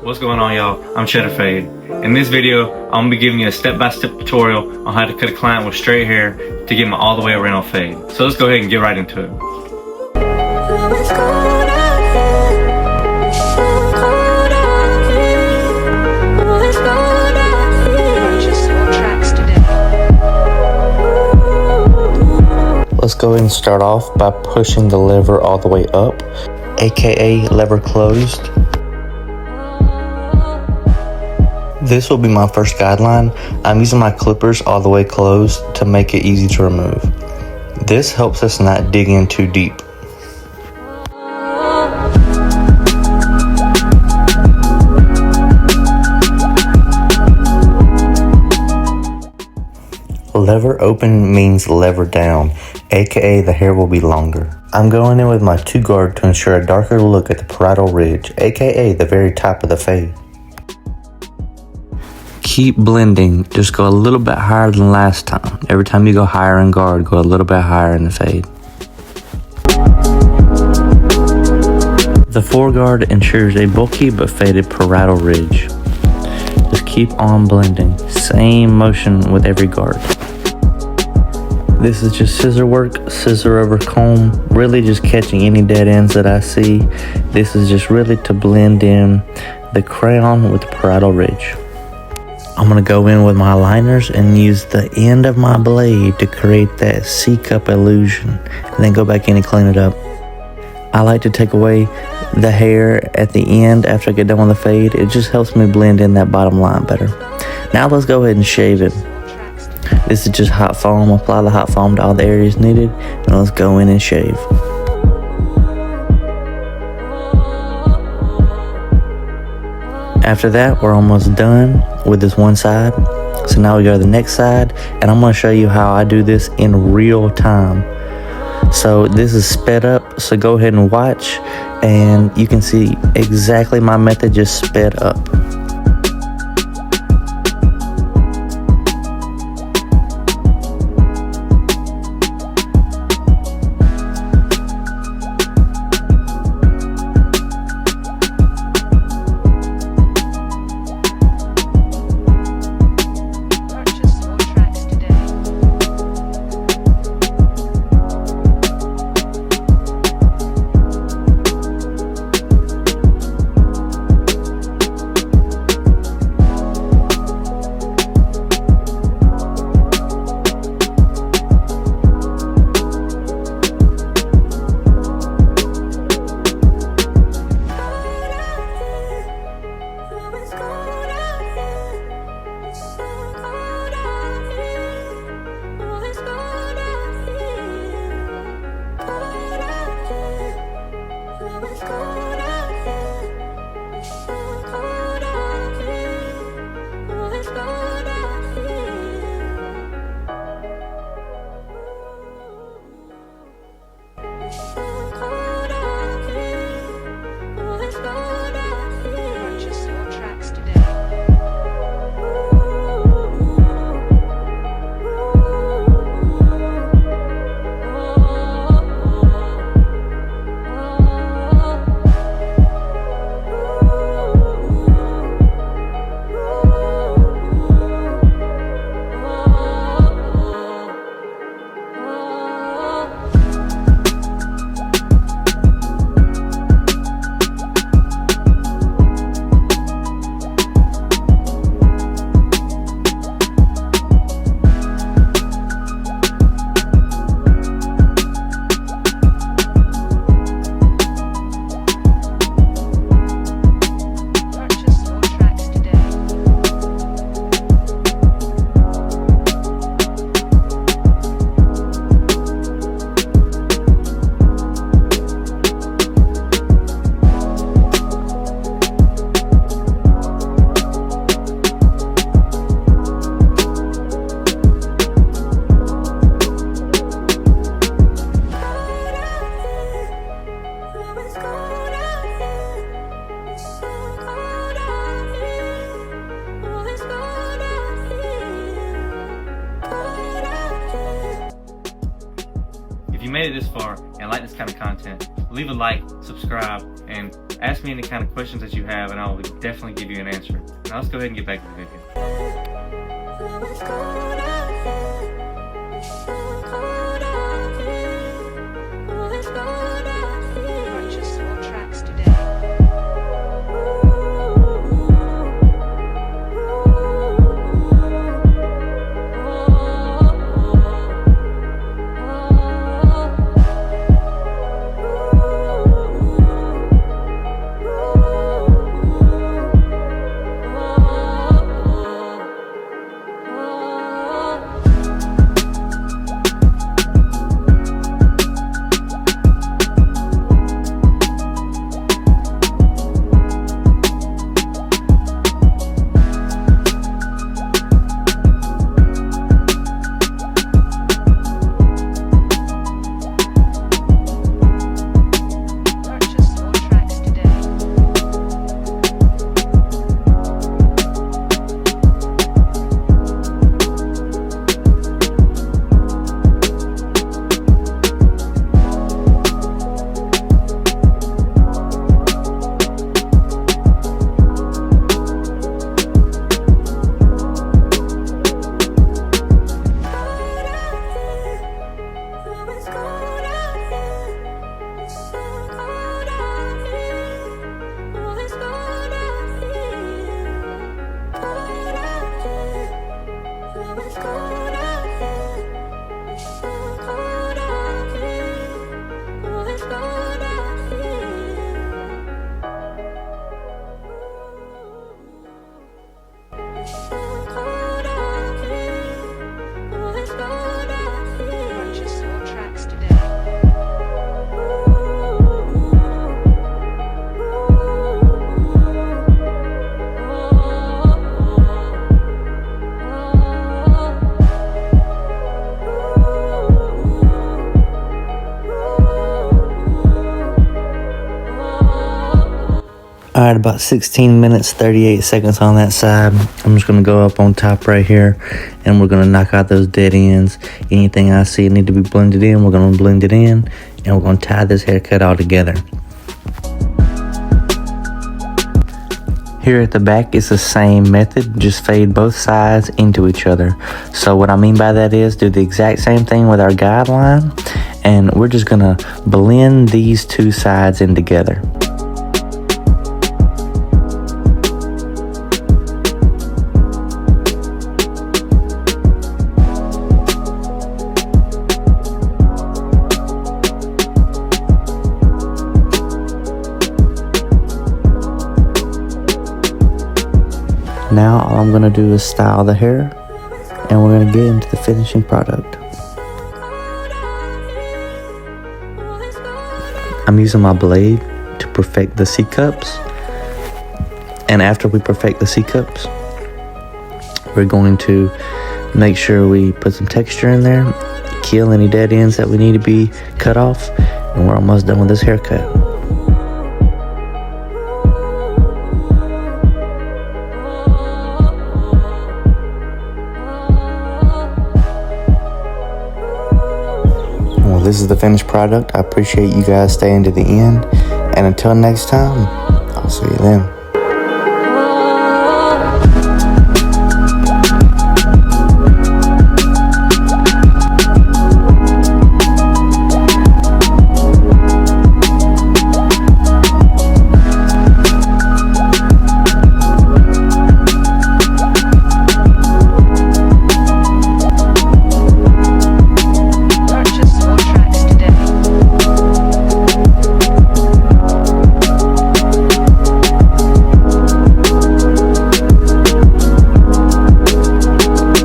What's going on, y'all? I'm CheddarFade. In this video, I'm gonna be giving you a step-by-step tutorial on how to cut a client with straight hair to give them all the way around fade. So let's go ahead and get right into it. Let's go ahead and start off by pushing the lever all the way up, aka lever closed. This will be my first guideline. I'm using my clippers all the way closed to make it easy to remove. This helps us not dig in too deep. Lever open means lever down, aka the hair will be longer. I'm going in with my 2-guard to ensure a darker look at the parietal ridge, aka the very top of the fade. Keep blending, just go a little bit higher than last time. Every time you go higher in guard, go a little bit higher in the fade. The 4-guard ensures a bulky but faded parietal ridge. Just keep on blending, same motion with every guard. This is just scissor work, scissor over comb, really just catching any dead ends that I see. This is just really to blend in the crayon with the parietal ridge. I'm going to go in with my liners and use the end of my blade to create that C-cup illusion, and then go back in and clean it up. I like to take away the hair at the end after I get done with the fade. It just helps me blend in that bottom line better. Now let's go ahead and shave it. This is just hot foam. Apply the hot foam to all the areas needed, and let's go in and shave. After that, we're almost done with this one side. So now we go to the next side, and I'm going to show you how I do this in real time. So this is sped up, so go ahead and watch, and you can see exactly my method just sped up. made it this far and like this kind of content, leave a like, subscribe, and ask me any kind of questions that you have, and I'll definitely give you an answer. Now let's go ahead and get back to the video. Purchase your tracks today. Purchase your tracks today. Alright, about 16 minutes, 38 seconds on that side. I'm just going to go up on top right here, and we're going to knock out those dead ends. Anything I see need to be blended in, we're going to blend it in, and we're going to tie this haircut all together. Here at the back, it's the same method, just fade both sides into each other. So what I mean by that is do the exact same thing with our guideline, and we're just going to blend these two sides in together. Now all I'm going to do is style the hair, and we're going to get into the finishing product. I'm using my blade to perfect the C-cups, and after we perfect the C-cups, we're going to make sure we put some texture in there, kill any dead ends that we need to be cut off, and we're almost done with this haircut. Well, this is the finished product. I appreciate you guys staying to the end, and until next time, I'll see you then.